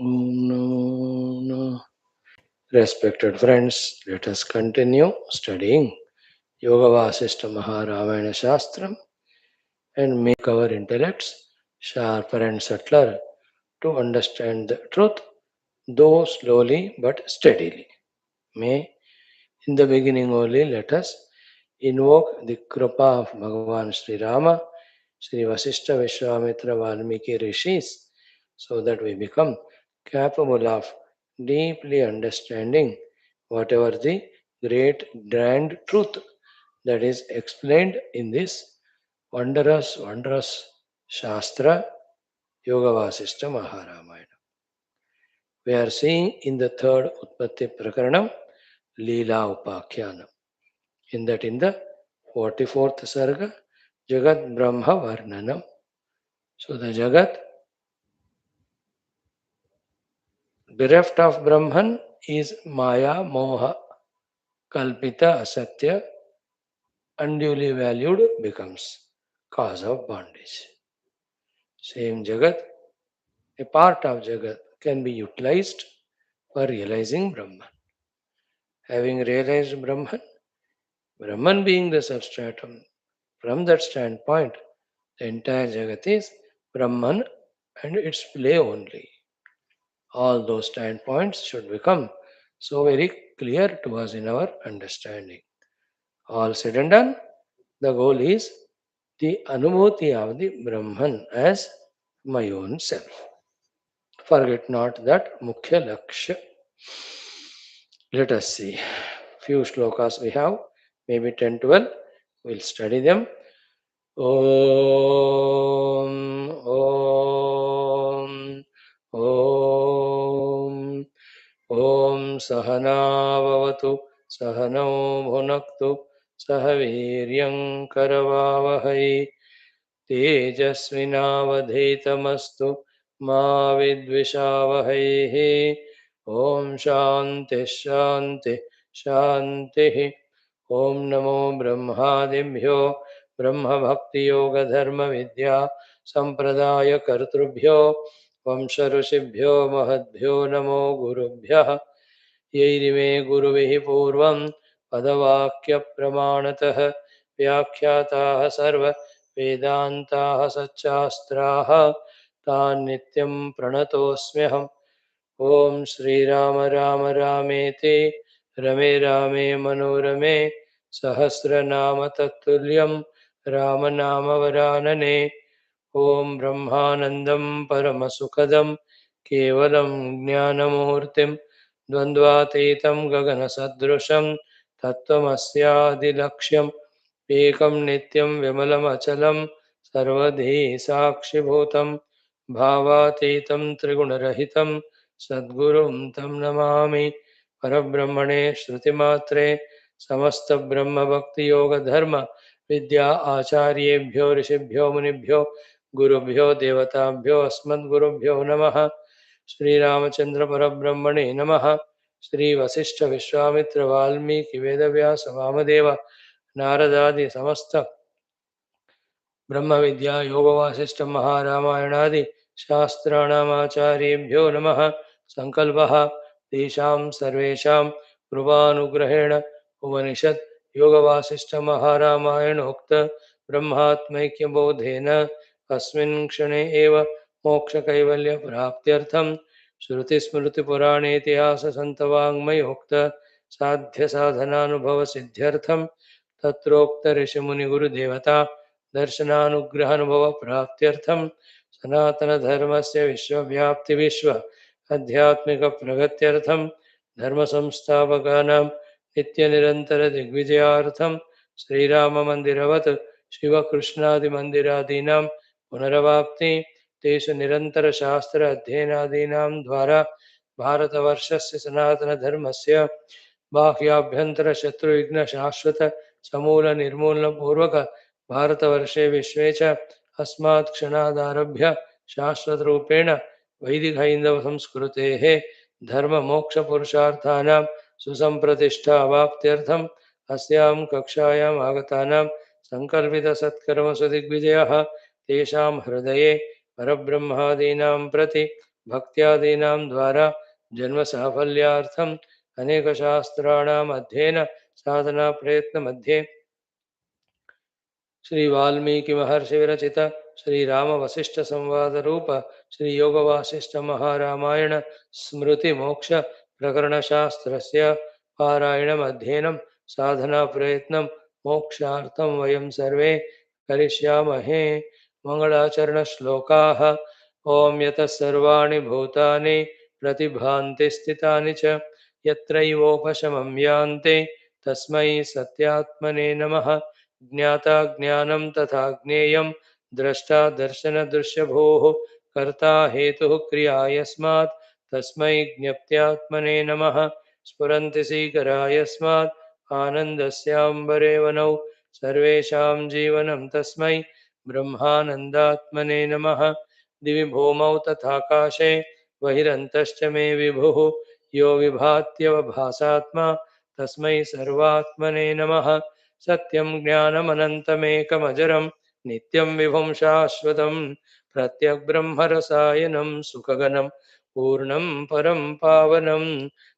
Om Namo Namaha. Respected friends, let us continue studying Yoga Vasishtha Maha Ramayana Shastram and make our intellects sharper and subtler to understand the truth, though slowly but steadily. May in the beginning only let us invoke the Kripa of Bhagavan Sri Rama, Sri Vaashishtha Vishwamitra Valmiki Rishis, so that we become capable of deeply understanding whatever the great grand truth that is explained in this wondrous Shastra Yoga Vasishtha Maharamayana. We are seeing in the third Utpatthi Prakaranam Leelopakhyanam. In that, in the 44th Sarga, Jagat Brahma Varnanam. So the Jagat, bereft of Brahman, is Maya, Moha, Kalpita, Asatya, unduly valued becomes cause of bondage. Same Jagat, a part of Jagat, can be utilized for realizing Brahman. Having realized Brahman, Brahman being the substratum, from that standpoint, the entire Jagat is Brahman and its play only. All those standpoints should become so very clear to us in our understanding. All said and done, the goal is the anubhuti of the Brahman as my own self. Forget not that Mukhya Lakshya. Let us see. Few shlokas we have, maybe 10, 12. We'll study them. Om, Om, Om. Om Sahanavavatu Sahanau Bhunaktu Sahaviryam Karavavahai Tejasvinavadhetamastu Ma Vidvishavahai. Om Shanti Shanti Shanti. Om Namo Brahmadibhyo Brahma Bhakti Yoga Dharma Vidya Sampradaya Kartrubhyo Vamsha Rishibhyo Mahadbhyo Namo Gurubhyah. यैरिमे गुरुभिः पूर्वं पदवाक्यप्रमाणतः व्याख्याताः सर्ववेदान्ताः सच्चास्त्राः तान् नित्यं प्रणतोऽस्म्यहम्। ॐ श्रीराम राम रामेति रमे रामे मनोरमे सहस्रनाम तत्तुल्यं रामनामवरानने। ॐ ब्रह्मानन्दं परमसुखदं केवलं ज्ञानमूर्तिं द्वन्द्वातीतं गगनसदृशं तत्त्वमस्यादिलक्ष्यम् एकं नित्यं विमलमचलं सर्वधी साक्षिभूतं भावातीतं त्रिगुणरहितं सद्गुरुं तं नमामि। परब्रह्मणे श्रुतिमात्रे समस्तब्रह्मभक्तियोगधर्म विद्या आचार्येभ्यो ऋषिभ्यो मुनिभ्यो गुरुभ्यो देवताभ्यो अस्मद्गुरुभ्यो नमः। श्रीरामचंद्र परब्रह्मणे नमः। श्री वशिष्ठ विश्वामित्र वाल्मीकि वेदव्यास वामदेव नारदादि समस्त ब्रह्म विद्या योग वासिष्ठ महारामायणादि शास्त्राणामाचार्येभ्यो नमः। संकल्पः तेषां सर्वेषां कृपानुग्रहेण उपनिषत् योग वासिष्ठ महारामायणोक्त ब्रह्मात्मैक्यबोधेन अस्मिन् क्षणे एव मोक्षकैवल्य प्राप्त्यर्थं श्रुतिस्मृतिपुराणेतिहाससन्तवाङ्मयोक्त साध्य साधनानुभव सिद्ध्यर्थं तत्रोक्त ऋषिमुनिगुरुदेवता दर्शनानुग्रहानुभव प्राप्त्यर्थं सनातन धर्मस्य विश्वव्याप्ति विश्व आध्यात्मिक प्रगत्यर्थं धर्म संस्थापकानां नित्य निरंतर दिग्विजयार्थं श्रीराम मंदिरवत् शिवकृष्णादि मंदिरादीनां पुनरवाप्ति तेषु निरंतर शास्त्र अध्ययनादीनां द्वारा भारतवर्षस्य सनातन धर्मस्य बाह्याभ्यंतर शत्रुविघ्न शाश्वत समूल निर्मूलन पूर्वक भारतवर्षे विश्वे च अस्मात् क्षणादारभ्य शाश्वत रूपेण वैदिक हैंदव संस्कृतेः धर्म मोक्ष पुरुषार्थानां सुसंप्रतिष्ठा अवाप्त्यर्थम् अस्यां कक्षायाम् आगतानां संकल्पित सत्कर्मसु दिग्विजयः तेषां हृदये परब्रह्मादीनां प्रति भक्त्यादीनां द्वारा जन्म साफल्यार्थम अनेक शास्त्राणाम अध्ययन साधना प्रयत्न मध्ये श्री वाल्मीकि महर्षि विरचित श्री राम वशिष्ठ संवाद रूप श्री योग वासिष्ठ महारामायण स्मृति मोक्ष प्रकरण शास्त्रस्य पारायणम अध्ययनम साधना प्रयत्नं मोक्षार्थं वयं सर्वे करिष्यामहे। मंगलाचरण श्लोकाः। ओम यतः सर्वाणि भूतानि प्रतिभान्ति स्थितानि च यत्रैवोपशमं यान्ति तस्मै सत्यात्मने नमः। ज्ञाता ज्ञानं तथा ज्ञेयं द्रष्टा दर्शनदृश्यभूः कर्ता हेतुः क्रिया यस्मात् तस्मै ज्ञप्त्यात्मने नमः। स्फुरन्ति सीकरा यस्मात् आनन्दस्याम्बरेवनौ सर्वेषां जीवनं तस्मै ब्रह्मानन्दात्मने नमः। दिवि भूमौ तथाकाशे बहिरन्तश्च मे विभुः यो विभात्यवभासात्मा तस्मै सर्वात्मने नमः। सत्यं ज्ञानमनन्तमेकमजरं नित्यं विभुं शाश्वतं प्रत्यग्ब्रह्मरसायनं सुखगनं पूर्णं परं पावनं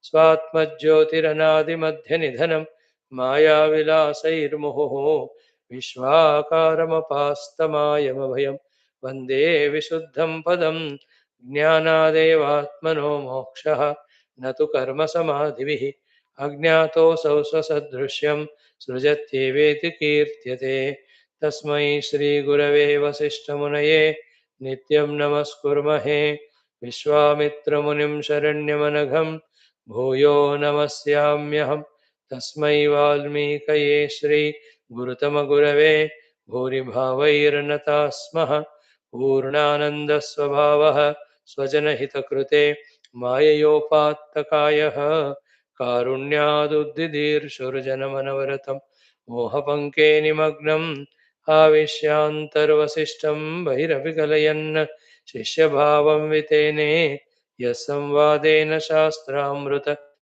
स्वात्मज्योतिरनादिमध्यनिधनं मायाविलासैर्मुहुः विश्वाकारमपास्तमायमभयं वन्दे विशुद्धं पदं। ज्ञानादेवात्मनो मोक्षः न तु कर्मसमाधिभिः अज्ञातोऽसौ स्वसदृश्यं सृजत्येवेति कीर्त्यते। तस्मै श्रीगुरवे वसिष्ठमुनये नित्यं नमस्कुर्महे। विश्वामित्रमुनिं शरण्यमनघं भूयो नमस्याम्यहं। तस्मै वाल्मीकये श्रीगुरुतमगुरवे भूरिभावैर्नताः स्मः। पूर्णानन्दस्वभावः स्वजनहितकृते माययोपात्तकायः कारुण्यादुद्दिदीर्षुर्जनमनवरतं मोहपङ्के निमग्नम् आविश्यान्तर्वसिष्ठं बहिरपि कलयन् शिष्यभावं वितेने यः संवादेन शास्त्रामृत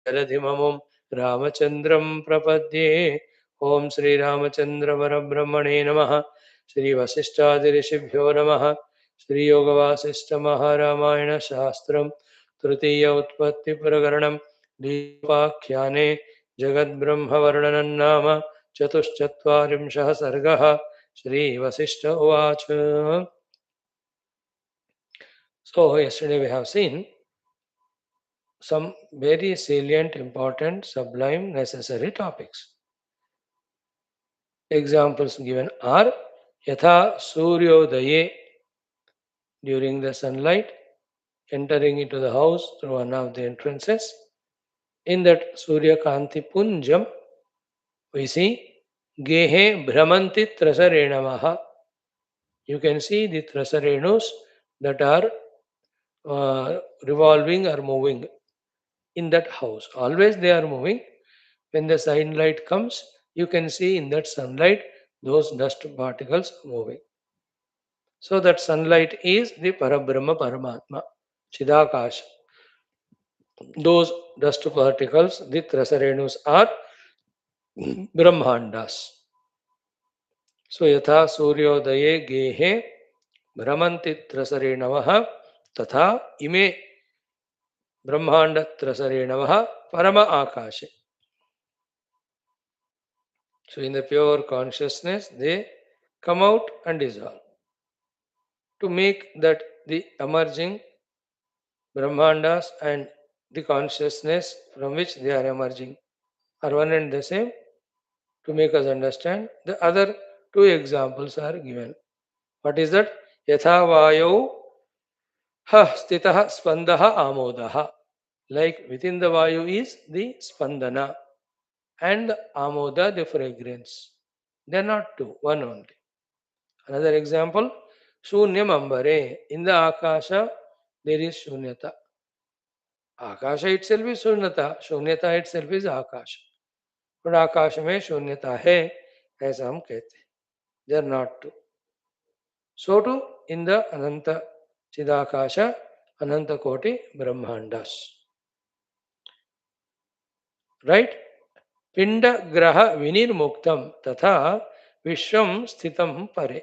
जलधिममुं रामचन्द्रं प्रपद्ये। ॐ श्रीरामचन्द्र परब्रह्मणे नमः। श्रीवसिष्ठादिऋषिभ्यो नमः। श्रीयोगवासिष्ठमहारामायण शास्त्रं तृतीय उत्पत्ति प्रकरणं लीलोपाख्याने जगद्ब्रह्मवर्णनं नाम चतुश्चत्वारिंशः सर्गः। श्रीवसिष्ठ उवाच। So yesterday we have seen some very salient, important, sublime, necessary topics. Examples given are Yatha Suryodaye, during the sunlight, entering into the house through one of the entrances. In that Surya Kanti Punjam, we see Gehe Brahmanti Trasarenamaha. You can see the Trasarenus that are revolving or moving in that house. Always they are moving. When the sunlight comes, you can see in that sunlight those dust particles moving. So that sunlight is the Parabrahma Paramatma, Chidakash. Those dust particles, the Trasarenus, are Brahmandas. So Yatha Suryodaye Gehe Brahmanti Trasarenavaha Tatha Ime Brahmanda Trasarenavaha Parama Akashe. So in the pure consciousness, they come out and dissolve. To make that the emerging Brahmandas and the consciousness from which they are emerging are one and the same, to make us understand, the other two examples are given. What is that? Yatha vayo ha stitaha spandaha amodaha. Like within the vayu is the spandana and the amoda, the fragrance. They are not two, one only. Another example, shunyam ambare. In the akasha, there is shunyata. Akasha itself is shunyata. Shunyata itself is akasha. But आकाश में शून्यता है ऐसा हम कहते हैं. They are not two. So too in the Ananta Chidakasha, Ananta Koti Brahmandas. Right? Pinda Graha Vinirmuktam Tatha Vishwam Sthitam Pare.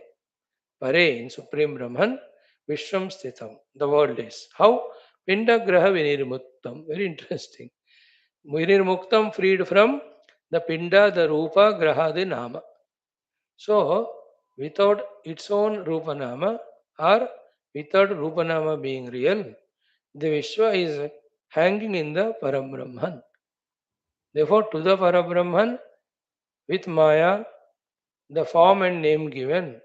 Pare in Supreme Brahman, Vishwam Sthitam. The world is. How? Pinda Graha Vinirmuktam. Very interesting. Vinirmuktam freed from the Pinda, the Rupa, Graha, the Nama. So, without its own Rupa Nama or without Rupa Nama being real, the Vishwa is hanging in the Parabrahman. Therefore, to the Parabrahman, with Maya, the form and name given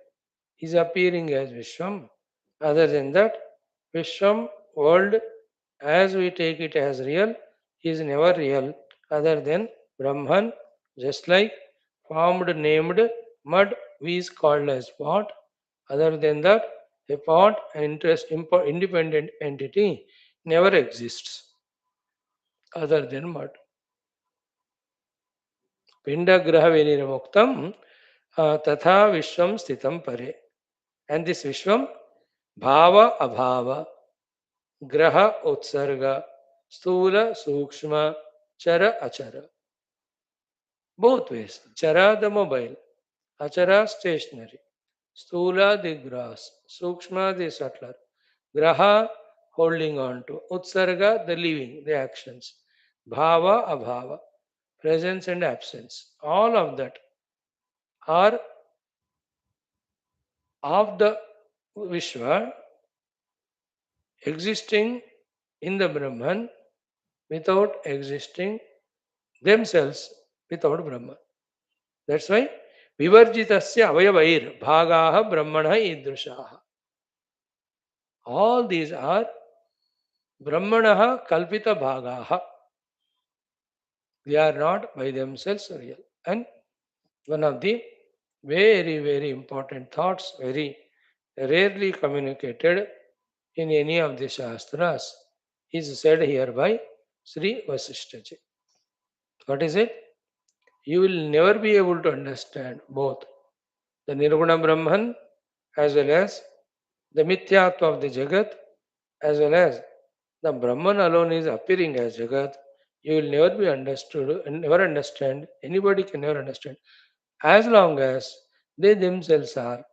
is appearing as Vishwam. Other than that, Vishwam, world, as we take it as real, is never real other than Brahman, just like formed, named mud is called as pot. Other than that, a pot, an independent entity, never exists other than mud. Pindagraha Venirmuktam Tatha Vishwam Stitam Pare. And this Vishwam, Bhava Abhava, Graha Utsarga, Stula Sukshma, Chara Achara. Both ways. Chara the mobile, Achara stationary, Stula the grass, Sukshma the subtler, Graha holding on to, Utsarga the living, the actions, Bhava Abhava, presence and absence. All of that are of the Vishwa existing in the Brahman without existing themselves without Brahman. That's why Vivarjitasya avayavair bhagaha brahmana idrushaha. All these are brahmanaha kalpita bhagaha. They are not by themselves real. And one of the very, very important thoughts, very rarely communicated in any of the Shastras, is said here by Sri Vasishtha. What is it? You will never be able to understand both the Nirguna Brahman as well as the Mithyatva of the Jagat, as well as the Brahman alone is appearing as Jagat. You will never be understood and never understand. Anybody can never understand as long as they themselves are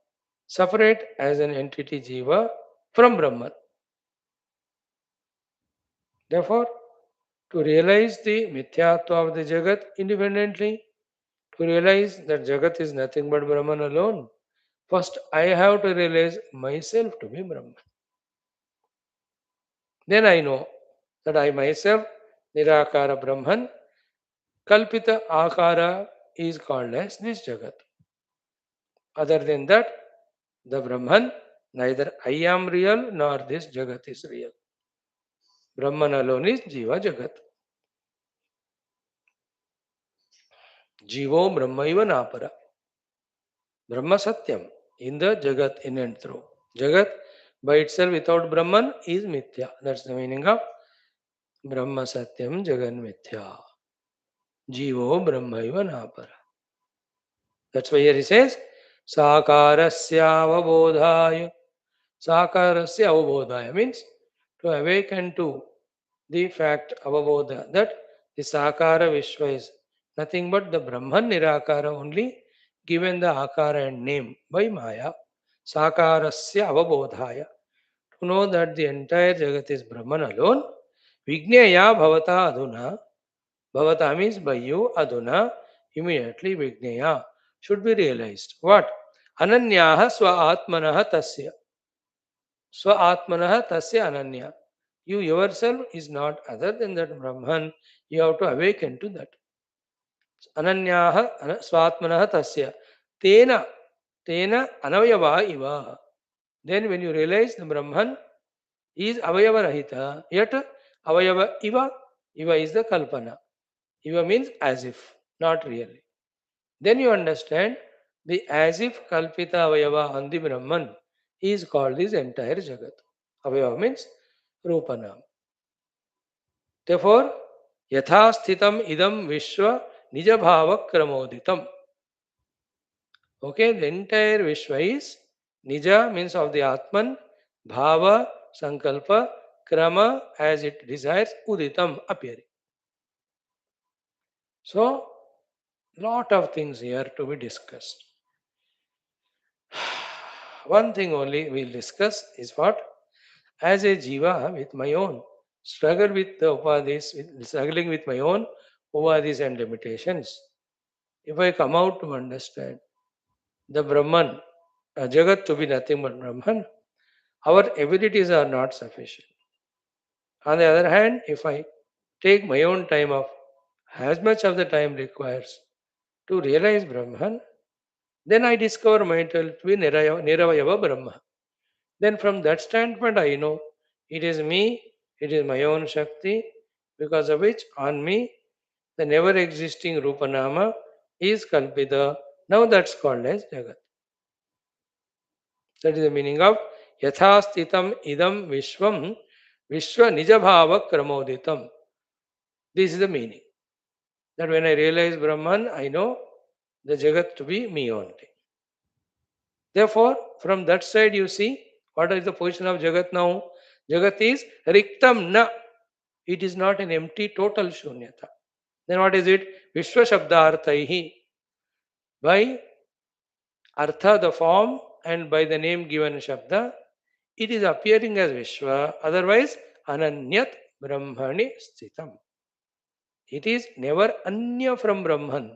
separate as an entity Jiva from Brahman. Therefore, to realize the Mithyatva of the Jagat independently, to realize that Jagat is nothing but Brahman alone, first I have to realize myself to be Brahman. Then I know that I myself, Nirakara Brahman, Kalpita Akara is called as this Jagat. Other than that, the Brahman, neither I am real nor this Jagat is real. Brahman alone is Jiva Jagat. Jivo Brahmaiva Napara. Brahma Satyam in the Jagat in and through. Jagat by itself without Brahman is Mithya. That's the meaning of Brahma Satyam Jagan Mithya. Jivo Brahmaiva Napara. That's why here he says, Sakarasya avabodhaya. Sakarasya avabodhaya means to awaken to the fact avabodha that the Sakara Vishwa is nothing but the Brahman Nirakara only given the Akara and name by Maya. Sakarasya avabodhaya. To know that the entire Jagat is Brahman alone. Vigneya bhavata aduna. Bhavata means by you, aduna, immediately Vigneya should be realized. What? Ananyaha swa atmanaha tasya. Swa atmanaha tasya ananya. You yourself is not other than that Brahman. You have to awaken to that. Ananyaha swatmanaha tasya. Tena, tena anavayava iva. Then when you realize the Brahman is avayava rahita, yet avayava iva, iva is the kalpana. Iva means as if, not really. Then you understand the as if kalpita avayava on the Brahman is called this entire Jagat. Avayava means Rupanam. Therefore, yatha sthitam idam vishwa nijabhava kramoditam. Okay, the entire Vishwa is Nija means of the Atman, Bhava, Sankalpa, Krama as it desires, Uditam appearing. So, lot of things here to be discussed. One thing only we'll discuss is what? As a Jiva with my own struggle with the upadhis, struggling with my own upadhis and limitations. If I come out to understand the Brahman, Jagat to be nothing but Brahman, our abilities are not sufficient. On the other hand, if I take my own time of as much of the time requires to realize Brahman, then I discover myself to be Niravayava Brahma. Then from that standpoint, I know it is me, it is my own Shakti, because of which on me the never existing Rupanama is Kalpita. Now that's called as Jagat. That is the meaning of Yathastitam Idam Vishwam Vishwa Nijabhava Kramoditam. This is the meaning. That when I realize Brahman, I know the Jagat to be me only. Therefore, from that side, you see, what is the position of Jagat now? Jagat is Riktam Na. It is not an empty total Shunyata. Then what is it? Vishwa Shabdarthaihi. By Artha, the form, and by the name given Shabda, it is appearing as Vishwa. Otherwise, Ananyat Brahmani Sthitam. It is never Anya from Brahman.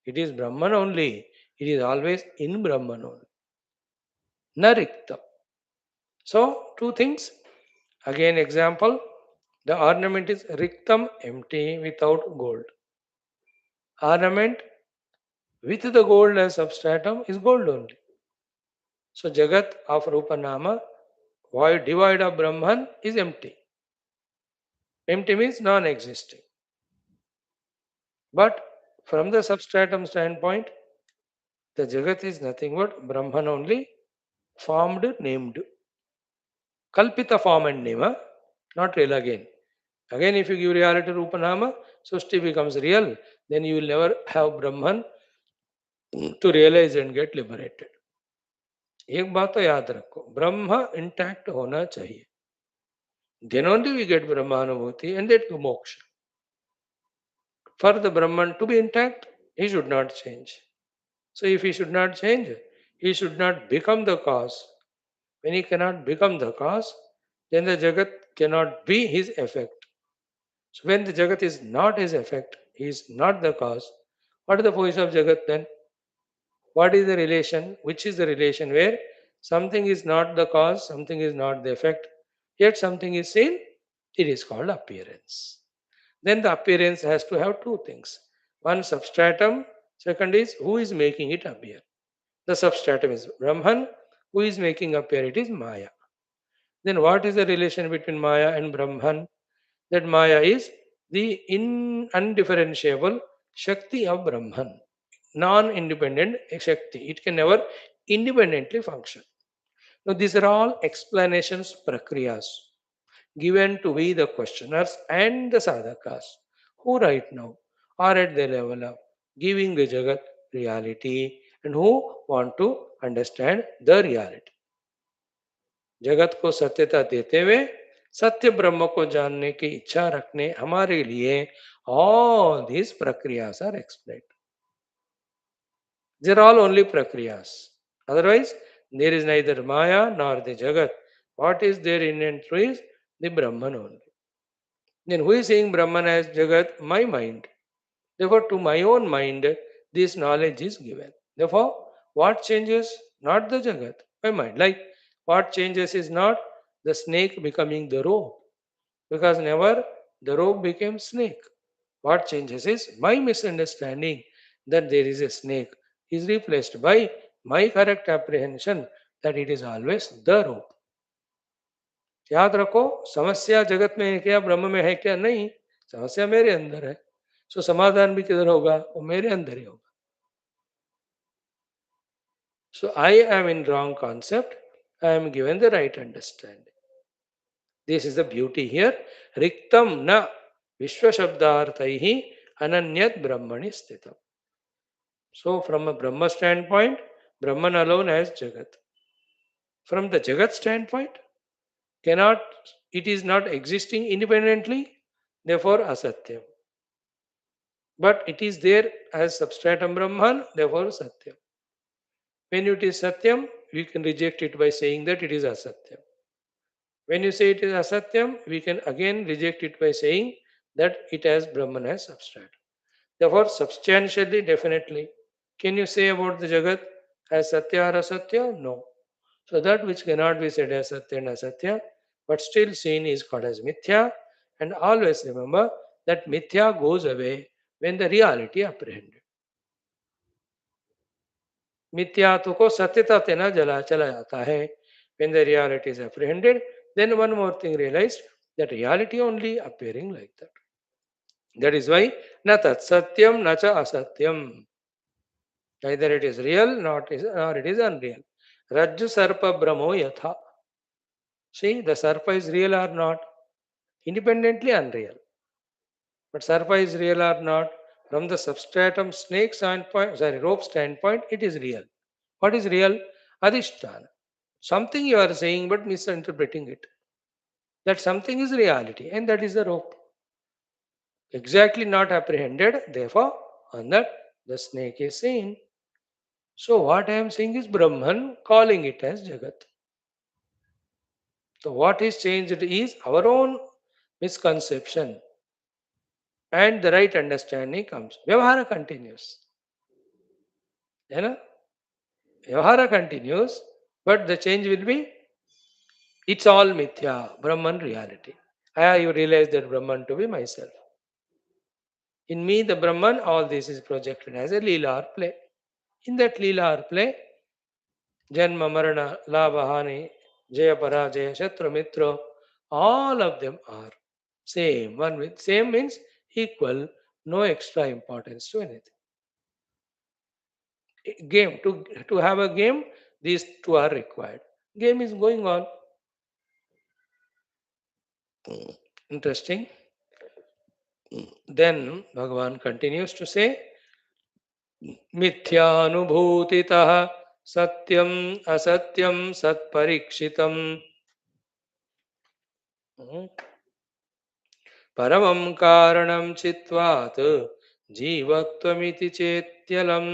It is Brahman only. It is always in Brahman only. Nariktam. So, two things. Again, example. The ornament is Riktam, empty, without gold. Ornament with the gold as substratum is gold only. So, Jagat of Rupanama, void, devoid of Brahman, is empty. Empty means non existing. But from the substratum standpoint, the Jagat is nothing but Brahman only, formed, named. Kalpita form and name, not real again. Again, if you give reality to Rupanama, Sushti becomes real, then you will never have Brahman to realize and get liberated. एक बात तो याद रखो, ब्रह्म intact होना चाहिए. Then only we get Brahmanubhuti and that moksha. For the Brahman to be intact, he should not change. So if he should not change, he should not become the cause. When he cannot become the cause, then the Jagat cannot be his effect. So when the Jagat is not his effect, he is not the cause. What is the position of Jagat then? What is the relation? Which is the relation where something is not the cause, something is not the effect, yet something is seen? It is called appearance. Then the appearance has to have two things. One substratum, second is who is making it appear. The substratum is Brahman, who is making appear it is Maya. Then what is the relation between Maya and Brahman? That Maya is the undifferentiable Shakti of Brahman, non-independent Shakti. It can never independently function. Now these are all explanations, prakriyas, given to we the questioners and the sadhakas, who right now are at the level of giving the Jagat reality and who want to understand the reality. जगत को सत्यता देते हुए सत्य ब्रह्म को जानने की इच्छा रखने हमारे लिए all these prakriyas are explained. They are all only prakriyas. Otherwise, there is neither Maya nor the Jagat. What is there in and through is the Brahman only. Then who is saying Brahman as Jagat? My mind. Therefore, to my own mind, this knowledge is given. Therefore, what changes? Not the Jagat, my mind. Like, what changes is not the snake becoming the rope, because never the rope became snake. What changes is my misunderstanding that there is a snake is replaced by my correct apprehension that it is always the rope. याद रखो, समस्या जगत में है क्या, ब्रह्म में है क्या? नहीं, समस्या मेरे अंदर है. सो समाधान भी किधर होगा? वो मेरे अंदर ही होगा. So I am in wrong concept, I am given the right understanding. This is the beauty here. Riktam na Vishwa Shabdarthaihi Ananyat Brahmani Sthitam. So from a Brahma standpoint, Brahman alone has Jagat. From the Jagat standpoint, cannot, it is not existing independently, therefore asatyam. But it is there as substratum Brahman, therefore Satyam. When it is Satyam, we can reject it by saying that it is Asatyam. When you say it is asatyam, we can again reject it by saying that it has Brahman as substratum. Therefore, substantially, definitely. Can you say about the Jagat as Satya or Asatya? No. So that which cannot be said as Satya and Asatya, but still seen is called as Mithya. And always remember that Mithya goes away when the reality apprehended. मिथ्यात्व को सत्यता तेना जला चला जाता है. When the reality is apprehended, then one more thing realized, that reality only appearing like that. That is why na tat satyam na cha asatyam. Either it is real, nor it is unreal. Rajju sarpa brahmo yatha. See, the sarpa is real or not? Independently unreal. But sarpa is real or not? From the substratum snake standpoint, rope standpoint, it is real. What is real? Adhisthana. Something you are saying but misinterpreting it. That something is reality, and that is the rope. Exactly not apprehended, therefore, on that the snake is seen. So, what I am saying is Brahman, calling it as Jagat. So, what is changed is our own misconception, and the right understanding comes. Vyavahara continues. You know? Vyavahara continues, but the change will be it's all mithya, Brahman reality. You realize that Brahman to be myself. In me, the Brahman, all this is projected as a Leela or play. In that Leela or play, Janma, Marana, Labha, Hani, Jaya, Parajaya, Shatru, Mitra, all of them are same. One with same means equal, no extra importance to anything. Game, to have a game, these two are required. Game is going on. Interesting. Then Bhagavan continues to say, मिथ्यानुभूतितः सत्यम असत्यम सत्परीक्षितम परमं कारणं चित्वात् जीवत्वमिति चेत्यलम्.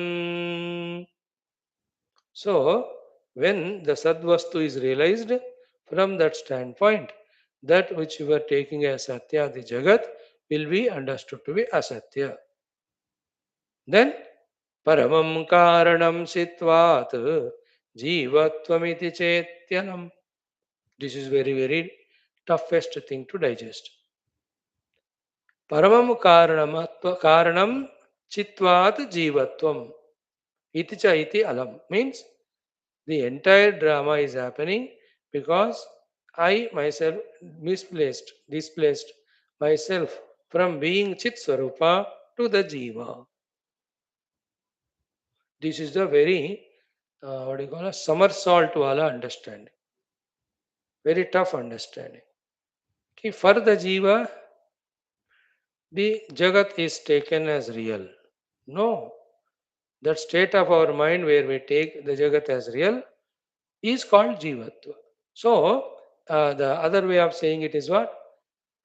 So, when the Sadvastu is realized from that standpoint, that which you were taking as Satya, the Jagat, will be understood to be Asatya. Then Paramam Karanam Sitvat Jivatvamiti Chetyanam. This is very, very toughest thing to digest. Paramam Karanam Chitvat Jivatvam. Iti cha iti alam. Means the entire drama is happening because I myself displaced myself from being Chit Swarupa to the Jiva. This is the very, what do you call a somersault wala understanding. Very tough understanding. Okay, for the Jiva, the Jagat is taken as real. No. That state of our mind where we take the Jagat as real is called Jivatva. So, the other way of saying it is what?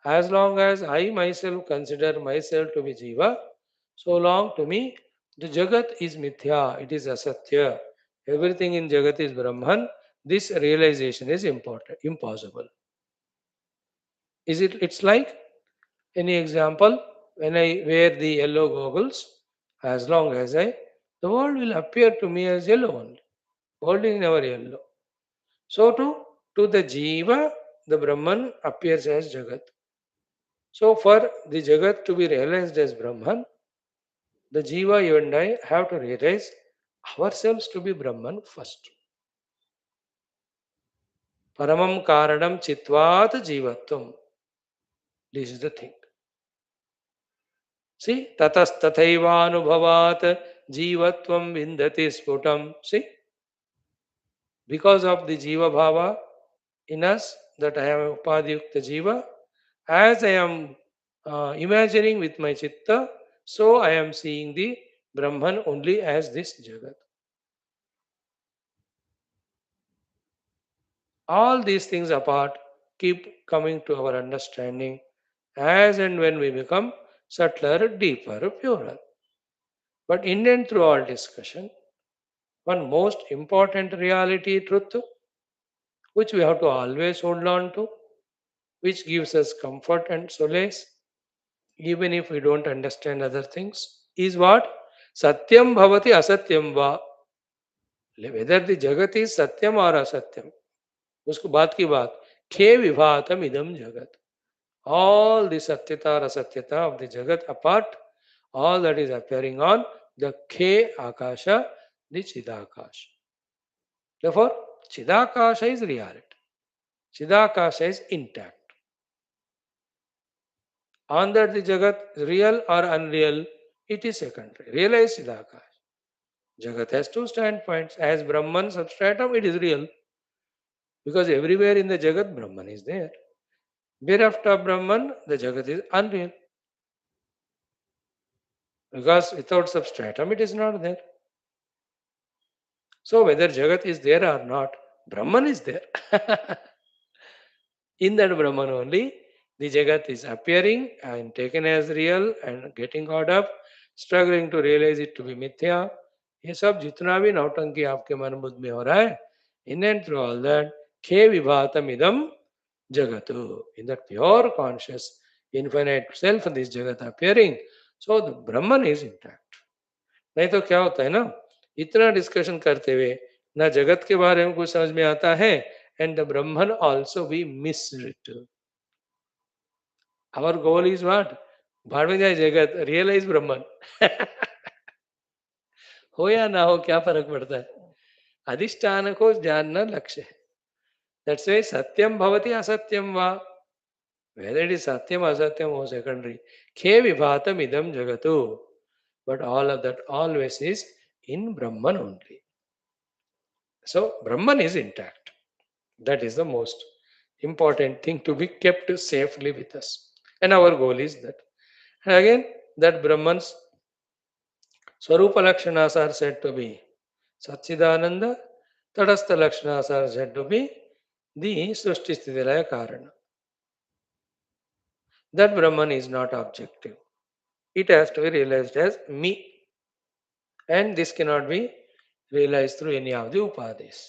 As long as I myself consider myself to be Jiva, so long to me, the Jagat is Mithya, it is Asatya. Everything in Jagat is Brahman. This realization is impossible. It's like any example, when I wear the yellow goggles, as long as the world will appear to me as yellow only. World is never yellow. So to the Jiva, the Brahman appears as Jagat. So for the Jagat to be realized as Brahman, the Jiva, you and I have to realize ourselves to be Brahman first. Paramam Karanam Chitvat Jivatvam. This is the thing. See, tatas tathaivānubhavat jivatvam vindati sputam. See, because of the jiva bhava in us, that I am upadhyukta jiva, as I am imagining with my chitta, so I am seeing the Brahman only as this Jagat. All these things apart keep coming to our understanding as and when we become subtler, deeper, purer. But in and through all discussion, one most important reality truth which we have to always hold on to which gives us comfort and solace, even if we don't understand other things, is what? Satyam bhavati asatyam va. Whether the jagat is satyam or asatyam, उसको बात की बात, खे विभातम idam jagat. All the satyata or asatyata of the jagat apart, all that is appearing on the Khe Akasha, the Chidakasha. Therefore, Chidakasha is reality. Chidakasha is intact. On that the Jagat is real or unreal, it is secondary. Realize Chidakasha. Jagat has two standpoints. As Brahman substratum, it is real. Because everywhere in the Jagat, Brahman is there. Bereft of Brahman, the Jagat is unreal. Because without substratum, it is not there. So whether Jagat is there or not, Brahman is there. In that Brahman only, the Jagat is appearing and taken as real and getting caught up, struggling to realize it to be mithya. ये सब जितना भी नौटंकी आपके मन बुद्ध में हो रहा है, in and through all that, खे विभातम idam jagatu. In that pure conscious infinite self, this Jagat appearing. So the Brahman is intact. नहीं तो क्या होता है ना, इतना डिस्कशन करते हुए ना जगत के बारे में कुछ समझ में आता है, and the Brahman also we miss it. Our goal is what? भाड़ में जाए जगत, रियलाइज ब्रह्मन. हो या ना हो क्या फर्क पड़ता है, अधिष्ठान को जानना लक्ष्य है. That's why सत्यम भवति असत्यम वा. Whether it is satyam or asatyam or secondary. Khe vibhatam idam jagatu. But all of that always is in Brahman only. So Brahman is intact. That is the most important thing to be kept safely with us. And our goal is that. And again, that Brahman's Swarupa Lakshanas are said to be Satchidananda, Tadastha Lakshanas are said to be the Srishti Sthiti Laya Karana. That Brahman is not objective. It has to be realized as me. And this cannot be realized through any of the upadhis.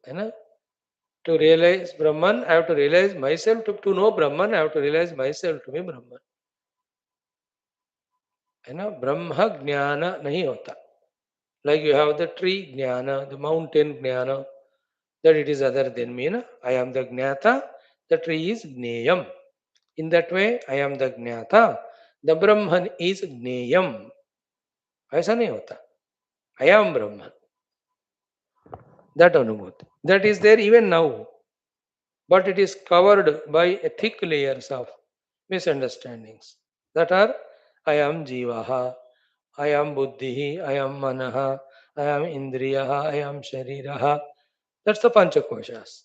To realize Brahman, I have to realize myself. To know Brahman, I have to realize myself to be Brahman. ब्रह्म ज्ञान नहीं होता. Like you have the tree jnana, the mountain jnana, that it is other than me. I am the jnata, the tree is jneyam. In that way, I am the jnata, the Brahman is jneyam. ऐसा नहीं होता. I am Brahman. That anubhuti. That is there even now. But it is covered by a thick layers of misunderstandings. That are, I am Jivaha, I am Buddhihi, I am Manaha, I am Indriyaha, I am Shariraha. That's the Panchakoshas.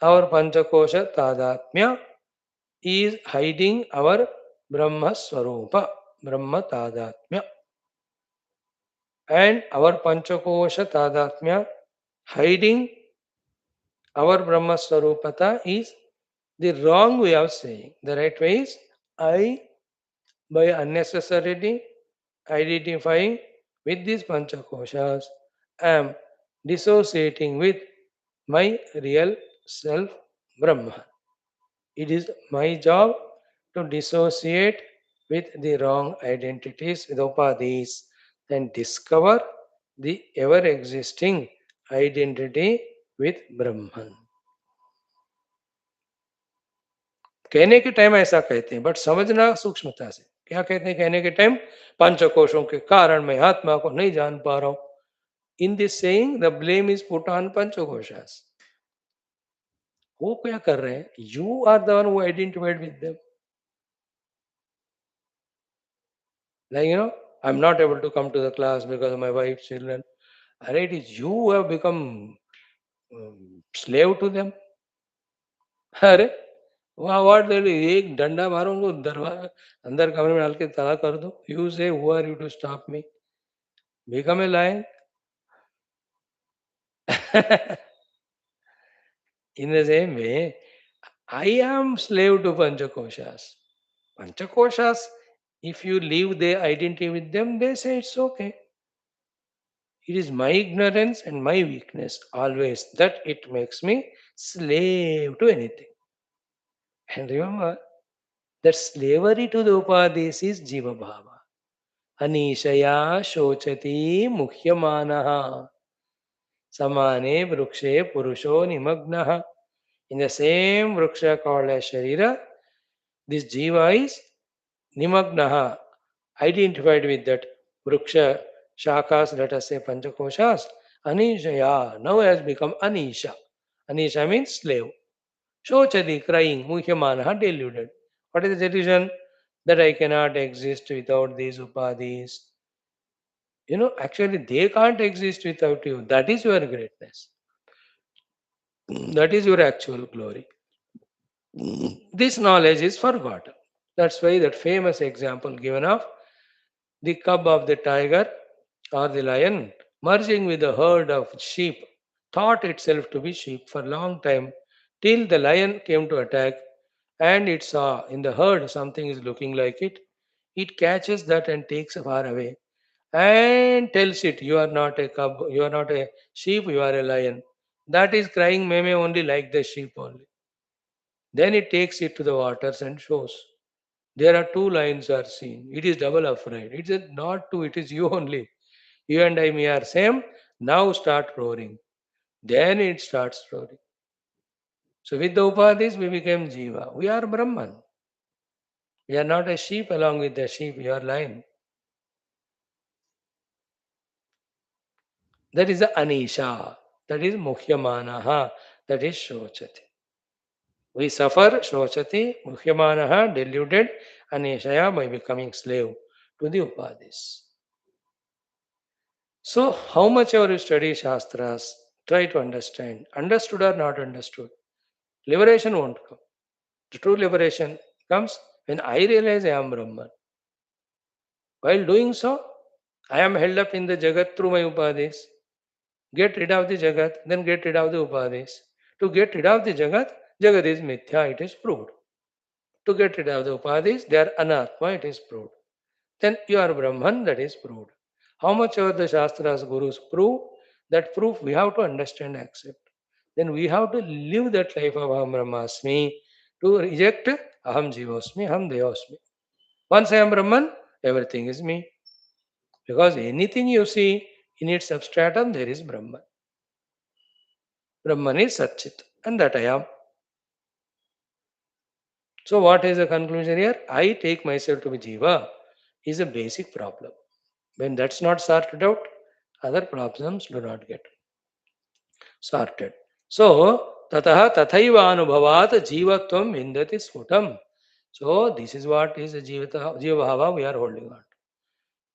Our Panchakosha Tadatmya is hiding our Brahma Swarupa, Brahma Tadatmya. And our Panchakosha Tadatmya hiding our Brahma Swarupata is the wrong way of saying. The right way is I, by unnecessarily identifying with these Panchakoshas, am dissociating with my real self, Brahma. It is my job to dissociate with the wrong identities, with upadhis, and discover the ever existing identity with Brahman. कहने के time ऐसा कहते हैं, but समझना सूक्ष्मता से. क्या कहते हैं कहने के टाइम? पंचकोशों के कारण मैं आत्मा को नहीं जान पा रहा हूं. In this saying the blame is put on पंचकोशास. वो क्या कर रहे हैं? You are the one who identified with them. Like, I'm not able to come to the class because of my wife, children. And it is you who have become slave to them. अरे वहाँ वाट दे एक डंडा मारो उनको, दरवाजा अंदर कमरे में डाल के ताला कर दो. You say who are you to stop me? Become a lion. In the same way, I am slave to Panchakoshas. Panchakoshas, if you leave their identity with them, they say it's okay. It is my ignorance and my weakness always that it makes me slave to anything. And remember that slavery to the upadhis is jiva bhava. Anishaya shochati mukhyamanaha samane vrukshe purusho nimagnaha. In the same vruksha called as Sharira, this jiva is nimagnaha, identified with that vruksha shakas, let us say panchakoshas. Anishaya now has become Anisha. Anisha means slave. Shochadi, crying, muhyamanaha, deluded. What is the reason? That I cannot exist without these upadhis. Actually, they can't exist without you. That is your greatness. That is your actual glory. This knowledge is forgotten. That's why that famous example given of the cub of the tiger or the lion merging with a herd of sheep thought itself to be sheep for a long time till the lion came to attack and it saw in the herd something is looking like it. It catches that and takes far away and tells it, you are not a cub, you are not a sheep, you are a lion. That is crying meme only like the sheep only. Then it takes it to the waters and shows. There are two lions are seen. It is double afraid. It is not two, it is you only. You and I me are same. Now start roaring. Then it starts roaring. So with the upadhis we became jiva. We are Brahman. We are not a sheep along with the sheep. You are lion. That is the anisha. That is mukhyamanaha. That is shochati. We suffer shochati, mukhyamanaha, deluded, anishaya by becoming slave to the upadhis. So, how much ever you study Shastras, try to understand. Understood or not understood, liberation won't come. The true liberation comes when I realize I am Brahman. While doing so, I am held up in the Jagat through my upadhis. Get rid of the Jagat, then get rid of the upadhis. To get rid of the Jagat, Jagat is mithya, it is proved. To get rid of the upadhis, they are anatma, it is proved. Then you are Brahman, that is proved. How much ever the Shastras, Gurus prove, that proof we have to understand, accept. Then we have to live that life of Aham Brahmasmi to reject Aham Jivosmi, Aham Devosmi. Once I am Brahman, everything is me. Because anything you see in its substratum, there is Brahman. Brahman is Satchit, and that I am. So, what is the conclusion here? I take myself to be Jiva is a basic problem. When that's not sorted out, other problems do not get sorted. So, tataha tathaiva anubhavat jivatvam vindati sfutam. So, this is what is the jiva bhava we are holding on.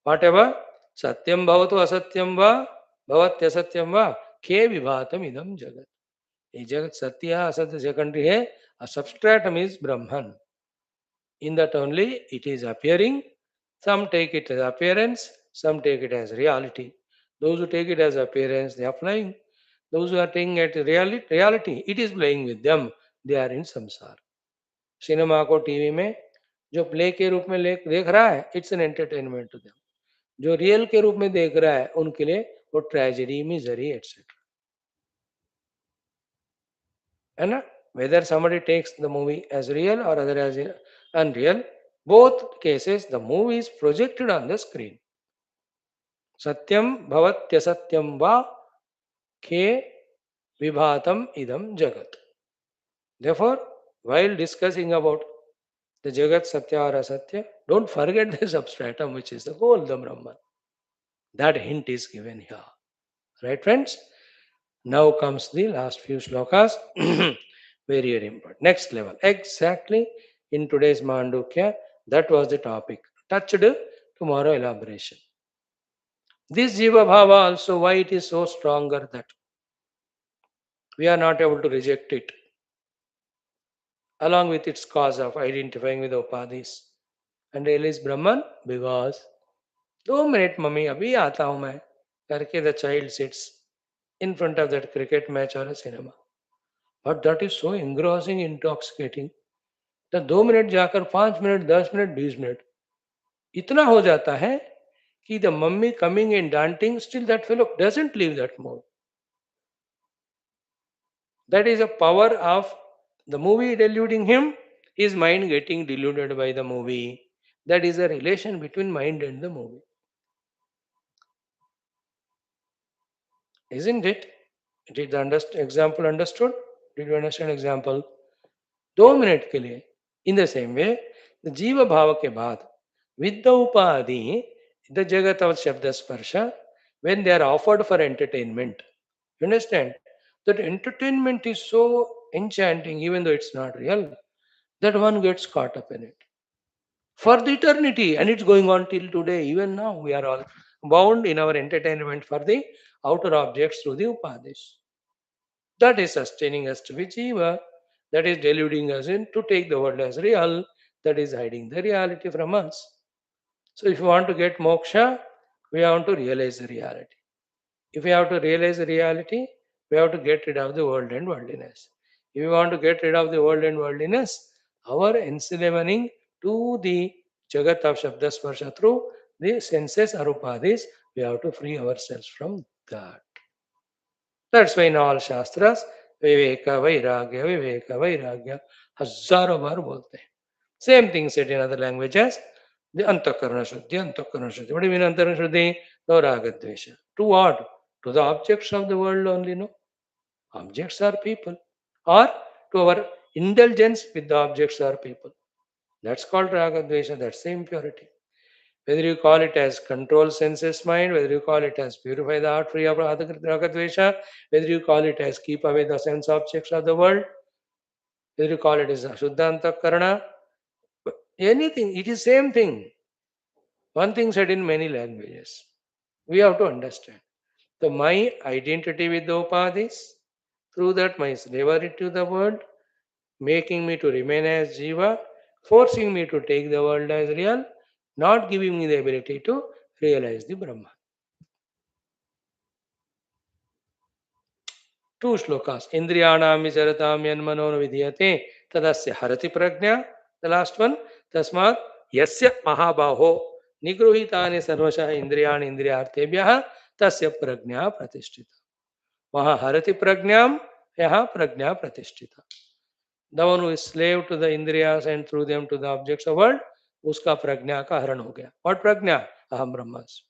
Whatever satyam bhavatu asatyam va bhavatyasathyam va ke vibhatam idam jagat. A jagat satya asatya secondary hai. A substratum is Brahman. In that only it is appearing. Some take it as appearance, some take it as reality. Those who take it as appearance, they are flying. Those who are taking it reality, it is playing with them. They are in samsara. Cinema को TV में जो play के रूप में देख रहा है, it's an entertainment to them. जो रियल के रूप में देख रहा है, उनके लिए वो ट्रेजेडी, मिजरी एटसेट्रा. है ना? Whether somebody takes the movie as real or other as unreal, both cases the movie is projected on the screen. Satyam bhavatyasathyam va ke vibhatam idam jagat. Therefore, while discussing about the jagat satya or asatya, don't forget the substratum which is the whole, the Brahman. That hint is given here. Right, friends? Now comes the last few slokas. Very, very important. Next level. Exactly in today's Mandukya, that was the topic. Touched tomorrow elaboration. This Jiva Bhava also, why it is so stronger that we are not able to reject it, along with its cause of identifying with Upadhis and realize Brahman, because 2 minute mummy, abhi aata hu main, karke the child sits in front of that cricket match or a cinema. But that is so engrossing, intoxicating. The 2 minute जाकर 5 minute, 10 minute, 20 minute इतना हो जाता है कि the mummy coming and daunting, still that fellow doesn't leave that mode. That is a power of the movie deluding him, his mind getting deluded by the movie. That is a relation between mind and the movie. Isn't it? Did the example understood? Did you understand example? 2 minute के लिए. In the same way, the जीव भाव के बाद with the upadhi, the jagat of shabda sparsha, when they are offered for entertainment, you understand that entertainment is so enchanting, even though it's not real, that one gets caught up in it for the eternity, and it's going on till today. Even now, we are all bound in our entertainment for the outer objects through the upadhis. That is sustaining us to be jiva, that is deluding us in to take the world as real, that is hiding the reality from us. So, if you want to get moksha, we want to realize the reality. If we have to realize the reality, we have to get rid of the world and worldliness. If we want to get rid of the world and worldliness, our ensilevening to the Jagat of Shabda Sparsha through the senses or upadhis, we have to free ourselves from that. That's why in all Shastras, Viveka Vairagya, हजारों बार बोलते हैं. Same thing said in other languages. The Antakarana Shuddhi, Antakarana Shuddhi. What do you mean Antakarana Shuddhi? No Raga Dvesha. To what? To the objects of the world only, no? Objects are people. Or to our indulgence with the objects are people. That's called Raga Dvesha. That's the impurity. Whether you call it as control senses mind, whether you call it as purify the heart free of Ragadvesha, whether you call it as keep away the sense objects of the world, whether you call it as Shuddhanta Karana, anything, it is same thing. One thing said in many languages. We have to understand. So my identity with the upadhis, through that my slavery to the world, making me to remain as jiva, forcing me to take the world as real, not giving me the ability to realize the Brahman. Two shlokas. Indriyanam vicharatam yanmano vidhyate tadasya harati prajna. The last one. Tasmat yasya mahabaho nigruhitani sarvasha indriyani indriyartebhyah tasya prajna pratishtita. Maha harati prajnam yaha prajna pratishtita. The one who is slave to the indriyas and through them to the objects of world, uska prajna ka haran ho gaya. What prajna? Aham brahmas.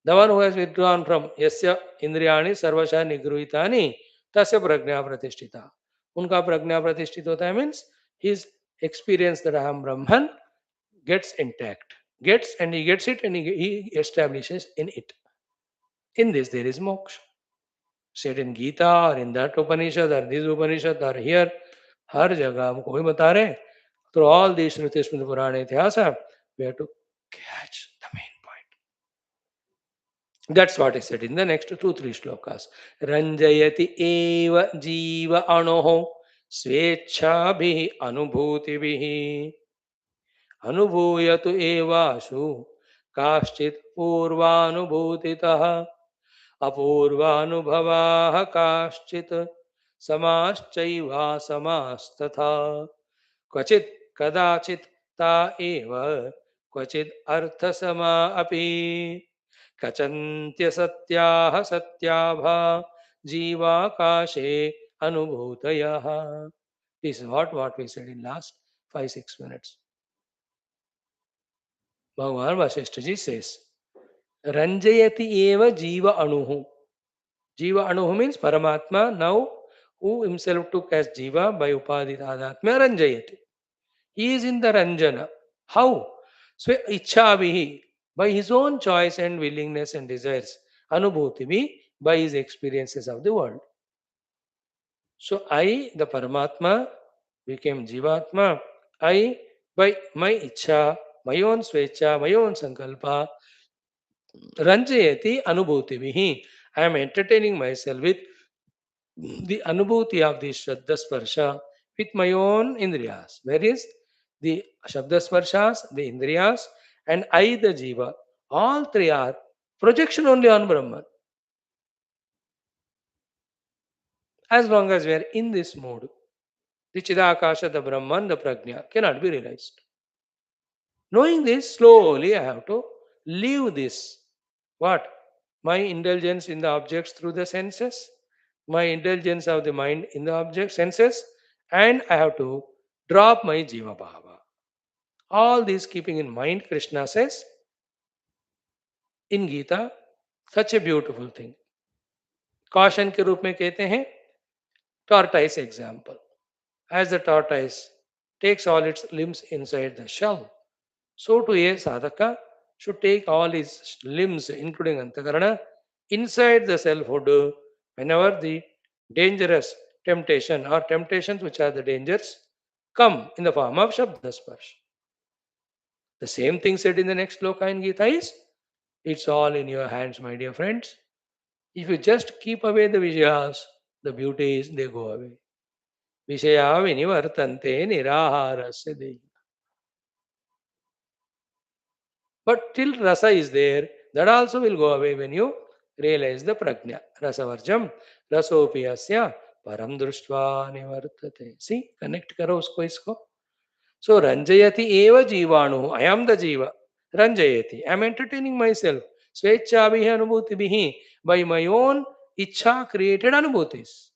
The one who has withdrawn from yasya indriyani sarvasha nigruhitani tasya prajna pratishtita. Unka prajna pratishtita hota hai means his experience that I am Brahman gets intact. Gets and he gets it and he establishes in it. In this there is moksha. Said in Gita or in that Upanishad or this Upanishad or here, हर जगह हमको ही बता रहे हैं. Through all these Shruti Smriti Purana Itihasa, we have to catch the main point. That's what is said in the next 2-3 shlokas. Ranjayati eva jiva anoho swechhabhi anubhutibihi anubhuyatu evashu kaschit purvanubhutitah अपूर्वानुभवाः काश्चित् समाश्चैवा समास्तथा क्वचित् कदाचित् ता एव क्वचित् अर्थसमा अपि कचन्त्यसत्याः सत्याभा जीवाकाशे अनुभूतयः. This is what we said in last 5-6 minutes. Bhagavan Vaashishtha ji says, Ranjayati eva jiva anuhu. Jiva anuhu means Paramatma now who himself took as jiva by upadhi tadatmya ranjayati. He is in the ranjana. How? So ichhavihi, by his own choice and willingness and desires. Anubhutivi, by his experiences of the world. So I, the Paramatma, became Jivatma. I, by my ichha, my own swecha, my own sankalpa, Ranjayati Anubhutivihi. I am entertaining myself with the Anubhuti of the Shraddha Sparsha with my own Indriyas. Where is the Shabda Sparshas, the Indriyas, and I, the Jiva. All three are projection only on Brahman. As long as we are in this mode, the Chidakasha, the Brahman, the Prajna cannot be realized. Knowing this, slowly I have to leave this. What? My indulgence in the objects through the senses, my intelligence of the mind in the object senses, and I have to drop my Jiva Bhava. All these keeping in mind, Krishna says in Gita, such a beautiful thing. Caution के रूप में कहते हैं tortoise example. As the tortoise takes all its limbs inside the shell, so too a sadhaka should take all his limbs, including antakarana, inside the selfhood whenever the dangerous temptation or temptations which are the dangers come in the form of Shabda Sparsh. The same thing said in the next sloka in Gita is, it's all in your hands, my dear friends. If you just keep away the Vishayas, the beauties, they go away. Vishaya vinivartante niraharasya dehi. But till rasa is there, that also will go away when you realize the prajna. Rasavarjam, rasopiyasya, param društva nivartate. See, connect karo usko isko. So, ranjayati eva jivanu. I am the jiva. Ranjayati. I am entertaining myself. Swechhabhihi anubhutibihi. By my own ichha created anubhutis.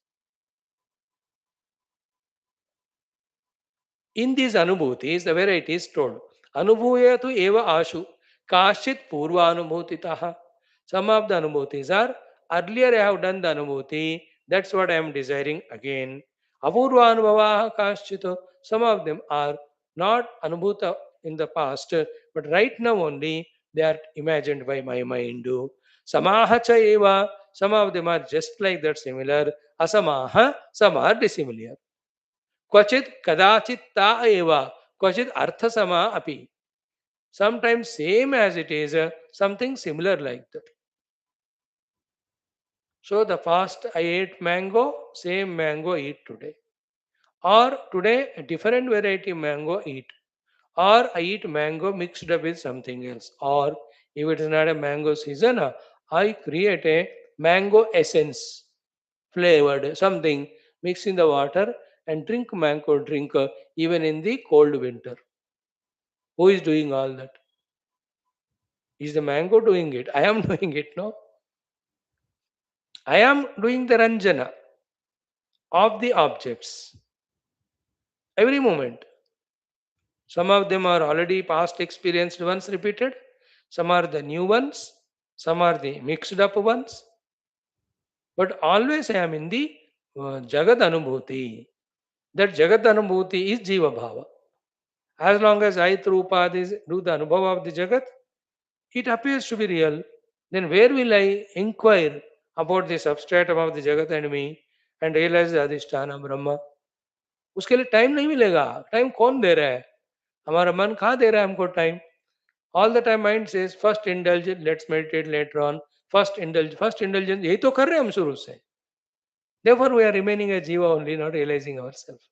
In these anubhutis, the variety is told. Anubhuyatu eva ashu. Kashit purva anubhutitaha. Some of the anubhutis are, earlier I have done the anubhuti. That's what I am desiring again. Apurva anubhavaha kashito. Some of them are not anubhuta in the past, but right now only they are imagined by my mind. Samaha cha eva. Some of them are just like that similar. Asamaha. Some are dissimilar. क्वचित कदाचित ता एव क्वचित अर्थसमा अपि sometimes same as it is something similar like that. So the past I ate mango, same mango eat today, or today a different variety mango eat, or I eat mango mixed up with something else, or if it is not a mango season, I create a mango essence flavored something, mix in the water and drink mango drink even in the cold winter. Who is doing all that? Is the mango doing it? I am doing it, no? I am doing the ranjana of the objects every moment. Some of them are already past experienced ones repeated, some are the new ones, some are the mixed up ones. But always I am in the Jagat Anubhuti. That Jagat Anubhuti is Jiva Bhava. As long as I through Upadhis do the Anubhava of the Jagat, it appears to be real. Then where will I inquire about the substratum of the Jagat and me and realize the Adhisthana Brahma? उसके लिए time नहीं मिलेगा. Time कौन दे रहा है? हमारा मन कहाँ दे रहा है हमको time? All the time mind says first indulge, let's meditate later on. First indulgence. यही तो कर रहे हैं हम शुरू से. Therefore we are remaining a jiva only, not realizing ourselves.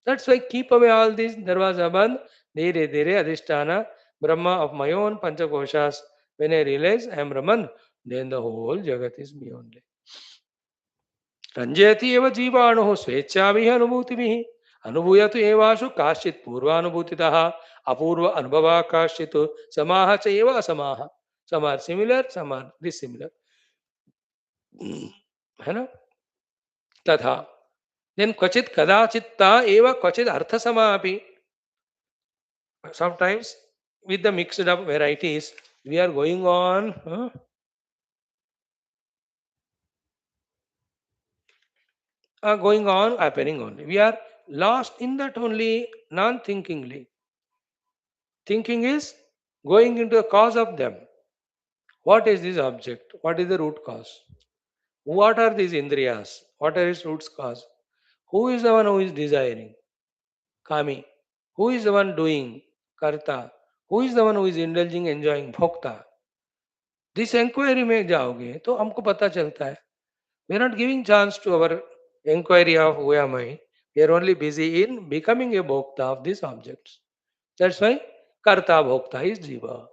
That's why keep away all these darwaza band, dhere dhere adhisthana, Brahma of my own panchakoshas. When I realize I am Brahman, then the whole Jagat is me only. Ranjayati eva jivanuhu swechhavihi anubhutivihi. Anubhuyatu evashu kashit purvanubhutitaha. Apurva anubhava kashitu samaha cha eva asamaha. Some are similar, some are dissimilar. है ना? तथा then क्वचित कदाचित्ता एव क्वचित अर्थसमापि. Sometimes with the mixed up varieties we are going on happening only. We are lost in that only non-thinkingly. Thinking is going into the cause of them. What is this object? What is the root cause? What are these indriyas? What are its root cause? Who is the one who is desiring? Kami. Who is the one doing? Karta. Who is the one who is indulging, enjoying? Bhokta. This inquiry में जाओगे तो हमको पता चलता है. We are not giving chance to our inquiry of who am I. We are only busy in becoming a bhokta of these objects. That's why karta bhokta is jiva.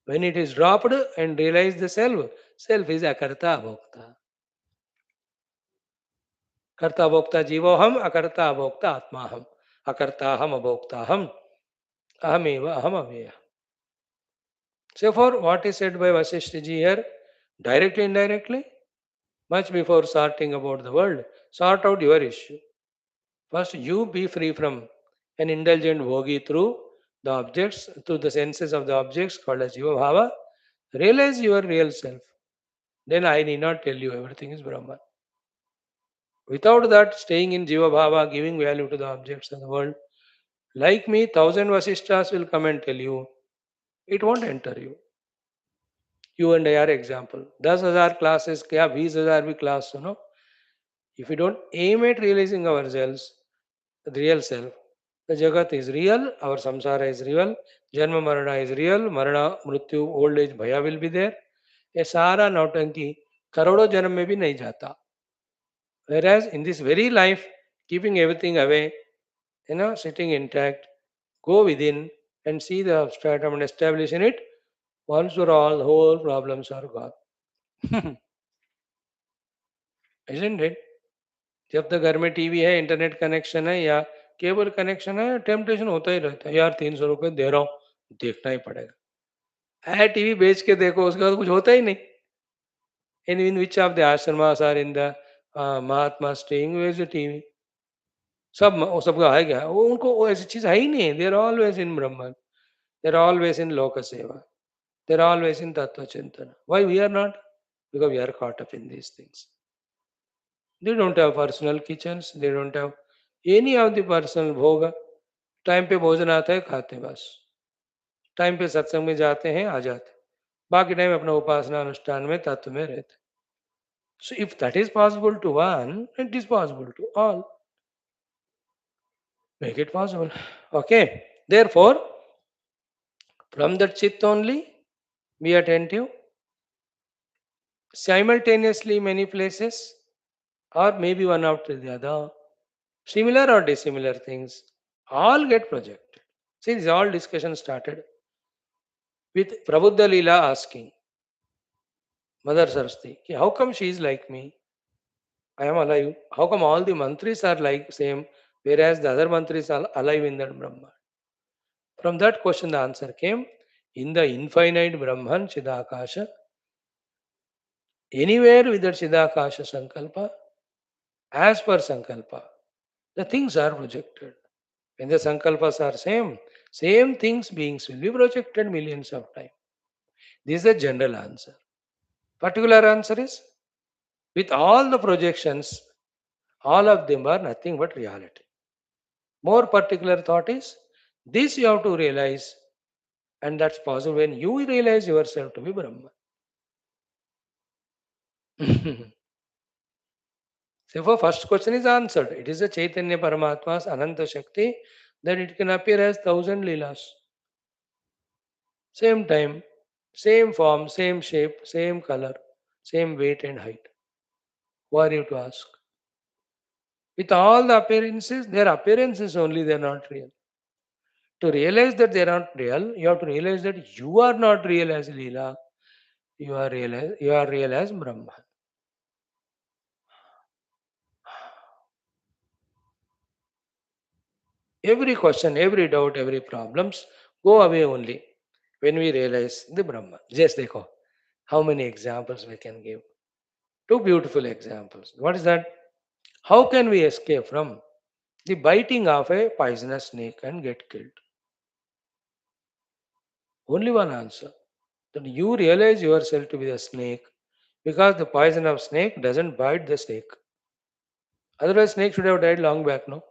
When it is dropped and realize the self, self is akarta bhokta. Karta bhokta jivo ham, akarta bhokta atma ham. Akarta ham, abhokta ham. Ahameva aham aveya. So for what is said by Vaashishtha ji here, directly, indirectly, Much before sorting about the world, sort out your issue. First, you be free from an indulgent bhogi through the objects, through the senses of the objects called as Jiva Bhava. Realize your real self. Then I need not tell you everything is Brahman. Without that, staying in Jiva Bhava, giving value to the objects of the world, like me, thousand Vasishthas will come and tell you, it won't enter you. You and I are example. 10,000 classes, kya 20,000 bhi class suno. If we don't aim at realizing ourselves, the real self, the Jagat is real, our samsara is real, Janma Marana is real, Marana, Mrityu, old age, Bhaya will be there. ये सारा नौटंकी करोड़ों जन्म में भी नहीं जाता. Whereas in this very life, keeping everything away, sitting intact, go within and see the stratum and establish in it, once for all, the whole problems are gone. Isn't it? जब तक घर में टीवी है, internet connection है या cable connection है, temptation होता ही रहता है. यार 300 रुपये दे रहा हूँ, देखना ही पड़ेगा. है टीवी बेच के देखो, उसके बाद कुछ होता ही नहीं. In which of the ashramas are in the Mahatma staying, where is the TV? सब वो सबका है क्या, वो उनको वो ऐसी चीज है ही नहीं. They are always in Brahman, they are always in lok seva, they are always in tattva chintan. Why we are not? Because we are caught up in these things. They don't have personal kitchens, they don't have any of the personal bhoga. Time पे भोजन आता है, खाते हैं बस. Time पे सत्संग में जाते हैं, आ जाते हैं. बाकी टाइम अपना उपासना अनुष्ठान में तत्व में रहते हैं. So if that is possible to one, it is possible to all. Make it possible. Okay. Therefore, from that chit only, be attentive. Simultaneously, many places, or maybe one after the other, similar or dissimilar things, all get projected. See, this all discussion started with Prabuddha Leela asking Mother Saraswati, how come she is like me? I am alive. How come all the mantris are like same, whereas the other mantris are alive in that Brahma? From that question, the answer came in the infinite Brahman Chidakasha. Anywhere with that Chidakasha Sankalpa, as per Sankalpa, the things are projected. When the Sankalpas are same things, beings will be projected millions of times. This is the general answer. Particular answer is, with all the projections, all of them are nothing but reality. More particular thought is, this you have to realize, and that's possible when you realize yourself to be Brahman. Therefore, first question is answered. It is a Chaitanya Paramatma's Ananta Shakti that it can appear as 1,000 Leelas. Same time, same form, same shape, same color, same weight and height. Who are you to ask? With all the appearances, their appearances only, they are not real. To realize that they are not real, you have to realize that you are not real as Leela. You are real as Brahman. Every question, every doubt, every problems go away only when we realize the Brahman. Just dekho, how many examples we can give. Two beautiful examples. What is that? How can we escape from the biting of a poisonous snake and get killed? Only one answer. That you realize yourself to be the snake, because the poison of snake doesn't bite the snake. Otherwise, snake should have died long back, no?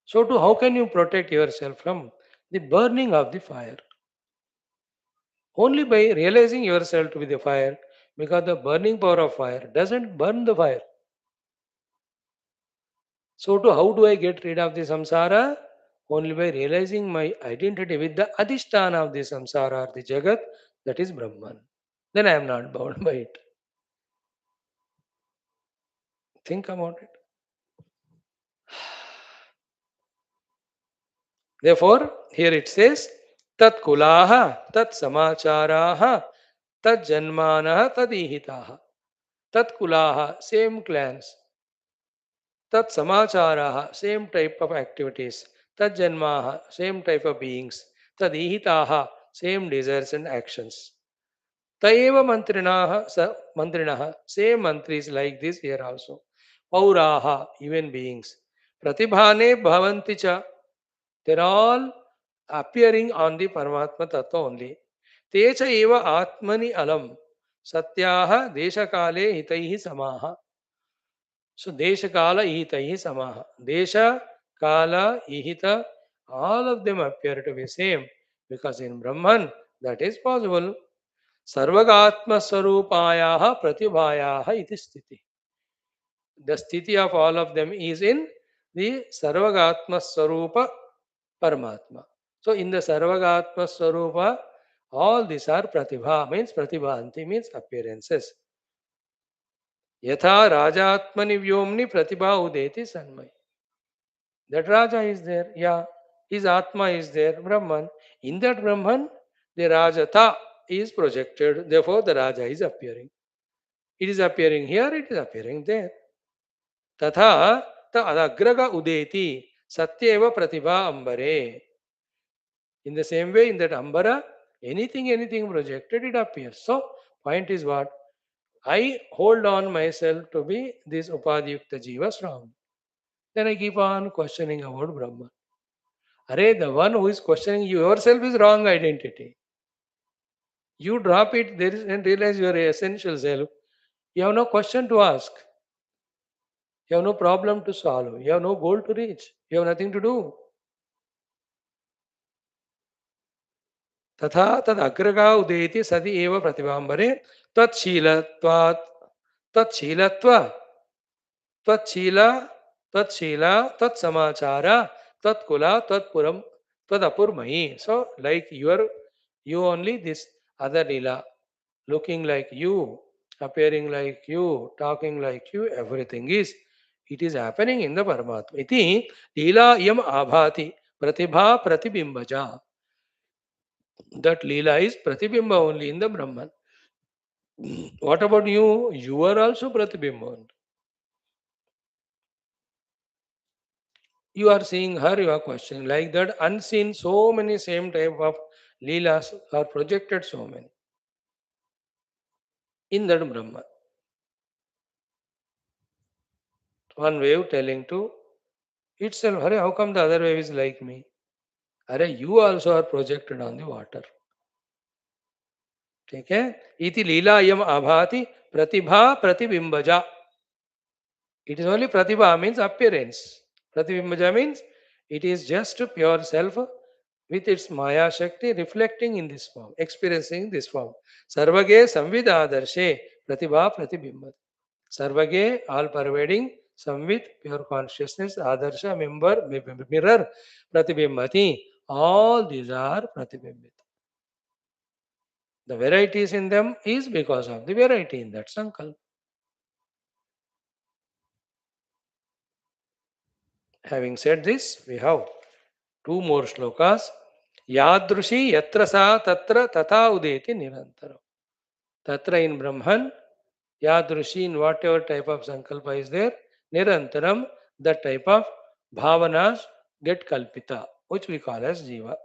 So too, how can you protect yourself from the burning of the fire? Only by realizing yourself to be the fire, because the burning power of fire doesn't burn the fire. So too, how do I get rid of the samsara? Only by realizing my identity with the adhisthana of the samsara or the jagat, that is Brahman. Then I am not bound by it. Think about it. Therefore, here it says, Tat kulaha, tat samacharaha, tat janmanaha, tad ihitaha. Tat kulaha, same clans. Tat samacharaha, same type of activities. Tat janmaha, same type of beings. Tad ihitaha, same desires and actions. Taeva mantrinaha, same mantris like this here also. Pauraha, even beings. Pratibhane bhavanti cha, they're all appearing on the Paramatma Tattva only. Techa eva atmani alam, satyaha deshakale hitaihi samaha. So desha kala ihitaihi samaha. Desha, kala, ihita, all of them appear to be same because in Brahman that is possible. Sarvagatma Sarupaya Pratibhaya iti sthiti. The sthiti of all of them is in the Sarvagatma Sarupa Paramatma. So in the Sarvagatma Sarupa, all these are Pratibha, means Pratibhanti, means appearances. Yatha Rajatmani Vyomni Pratibha Udeti Sanmai. That Raja is there, yeah. His Atma is there, Brahman. In that Brahman, the Rajata is projected, therefore the Raja is appearing. It is appearing here, it is appearing there. Tatha ta adagraga udeti satyeva pratibha ambare. In the same way, in that ambara, anything projected, it appears. So, point is what? I hold on myself to be this upadhyukta jiva strong. Then I keep on questioning about Brahman. Arey, the one who is questioning you yourself is wrong identity. You drop it there is, and realize your essential self. You have no question to ask. You have no problem to solve. You have no goal to reach. You have nothing to do. तथा तद अग्रगा उदेति सति एव प्रतिभांबरे तत्शीलत्वात् तत्शीलत्व तत्शीला तत्शीला तत्समाचार तत्कुला तत्पुरम तदपुरमयी. So like you only this other lila, looking like you, appearing like you, talking like you, everything is, it is happening in the Paramatma. Iti lila yam abhati pratibha pratibimbaja. That Leela is Pratibimba only in the Brahman. What about you? You are also Pratibimba. You are seeing her, you are questioning. Like that, unseen, so many same type of Leelas are projected, so many in that Brahman. One wave telling to itself, Hare, how come the other wave is like me? Hare, you also are projected on the water. Okay? Iti Leela yam abhati pratibha pratibimbaja. It is only pratibha means appearance. Pratibimbaja means it is just pure self with its Maya Shakti reflecting in this form, experiencing this form. Sarvage Samvida Darshe Pratibha Pratibimbat. Sarvage, all pervading, Samvid, pure consciousness, Adarsha, member, mirror, Pratibimbati. All these are Pratibimbit. The varieties in them is because of the variety in that Sankalp. Having said this, we have two more shlokas. Yadrushi yatra sa tatra tata udeti nirantara. Tatra in Brahman, Yadrushi in whatever type of sankalpa is there, Nirantaram, that type of bhavanas get kalpita, which we call as Jiva.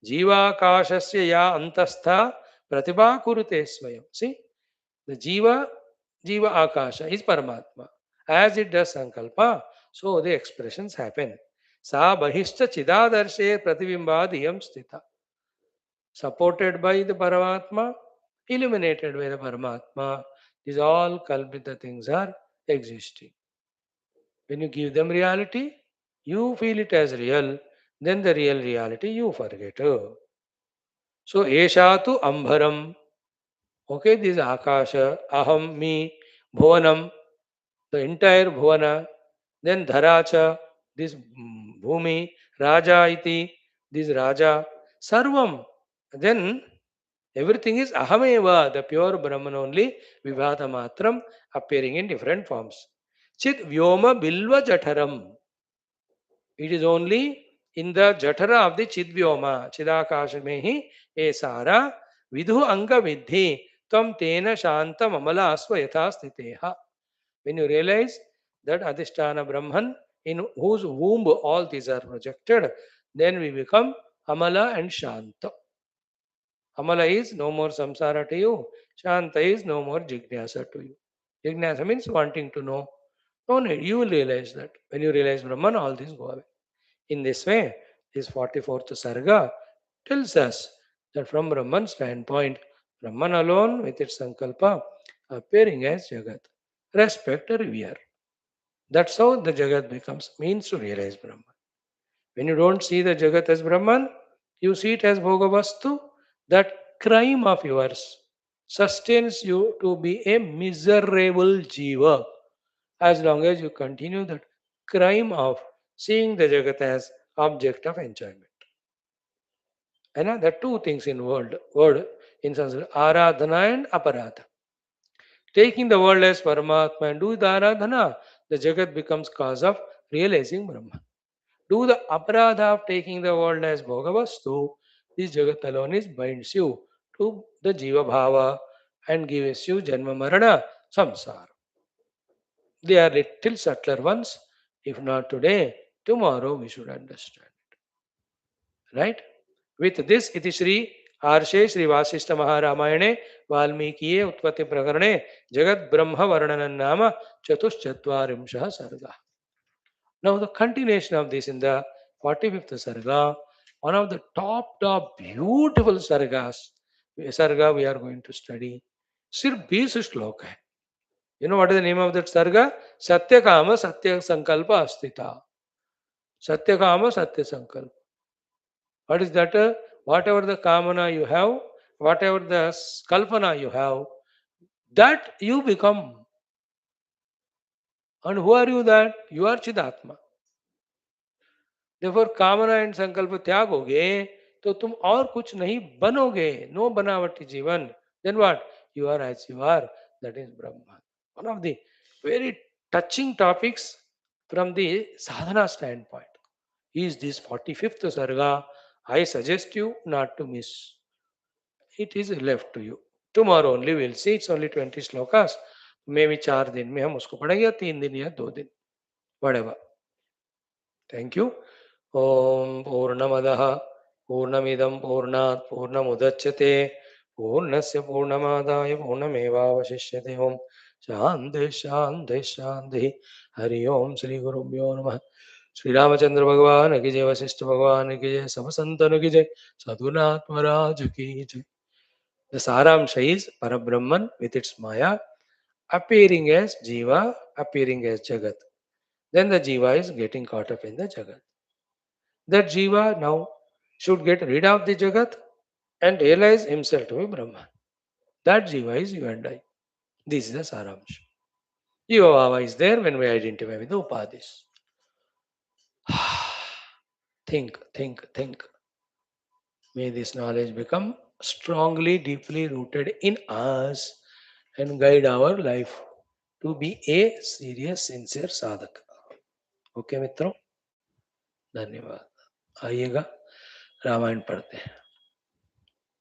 Jiva kashasya ya antastha pratibha kurute swayam. See, the Jiva akasha is Paramatma. As it does sankalpa, so the expressions happen. Sa bahishcha chidadarshe pratibimbadiyam stita. Supported by the Paramatma, illuminated by the Paramatma, these all Kalpita things are existing. When you give them reality, you feel it as real, then the real reality you forget. So, Eshatu Ambharam, okay, this Akasha, Aham, me, Bhuvanam, the entire Bhuvana, then Dharacha, this Bhumi, Raja iti, this Raja, Sarvam, then everything is Ahameva, the pure Brahman only, Vibhata Matram, appearing in different forms. Chit Vyoma Bilva Jataram. It is only in the Jatara of the Chid Vyoma, Chidakashamehi, Esara, Vidhu Anga Vidhi, Tam Tena Shanta Mamala Asva Yathastiteha. When you realize that Adhisthana Brahman, in whose womb all these are projected, then we become Amala and Shanta. Amala is no more samsara to you. Shanta is no more jignasa to you. Jignasa means wanting to know. No need. You will realize that. When you realize Brahman, all these go away. In this way, this 44th Sarga tells us that from Brahman's standpoint, Brahman alone with its Sankalpa appearing as Jagat. Respect, revere. That's how the Jagat becomes means to realize Brahman. When you don't see the Jagat as Brahman, you see it as Bhogavastu. That crime of yours sustains you to be a miserable jiva as long as you continue that crime of seeing the Jagat as object of enjoyment. And there are two things in word in Sanskrit, Aradhana and Aparadha. Taking the world as Paramatma and do the Aradhana, the Jagat becomes cause of realizing Brahman. Do the Aparadha of taking the world as Bhogavastu, this Jagat alone is binds you to the Jiva Bhava and gives you Janma Marana Samsara. They are little subtler ones. If not today, tomorrow we should understand. Right? With this, iti Shri Arshe Shri Vaashishtha Maharamayane Valmikiye Utpatthi Prakarane Jagat Brahma Varnanam Nama Chatushchatvarimshaha Sarga. Now the continuation of this in the 45th Sarga, one of the top beautiful Sarga we are going to study. Sirf 20 श्लोक है. You know what is the name of that Sarga? Satya Kama Satya Sankalpa Astita. Satya Kama Satya Sankalpa. What is that? Whatever the Kamana you have, whatever the Kalpana you have, that you become. And who are you that? You are Chidatma. Therefore, कामना and संकल्प त्यागोगे तो तुम और कुछ नहीं बनोगे. No बनावटी जीवन. Then what? You are as you are. That is Brahman. One of the very touching topics from the sadhana standpoint is this 45th sarga. I suggest you not to miss. It is left to you. Tomorrow only we'll see. It's only 20 slokas. Maybe 4 दिन में हम उसको पढ़ेंगे, 3 दिन या 2 दिन. Whatever. Thank you. Om Purnamadaha Purnamidam Purnat Purnamudachyate Purnasya Purnamadaya Purnameva Vashishyate Om Shanti Shanti Shanti Hari Om Shri Gurubhyo Namaha Shri Ramachandra Bhagavan ki jai Vaashishtha Bhagavan ki jai Sab Santana ki jai Sadhunath Maharaj ki jai. The Saramsha is Parabrahman with its Maya appearing as Jiva, appearing as Jagat. Then the Jiva is getting caught up in the Jagat. That Jiva now should get rid of the Jagat and realize himself to be Brahman. That Jiva is you and I. This is the Saramsha. Jiva Bhava is there when we identify with the Upadhis. Think, think, think. May this knowledge become strongly, deeply rooted in us and guide our life to be a serious, sincere sadhak. Okay, मित्रों, धन्यवाद. आइएगा रामायण पढ़ते हैं.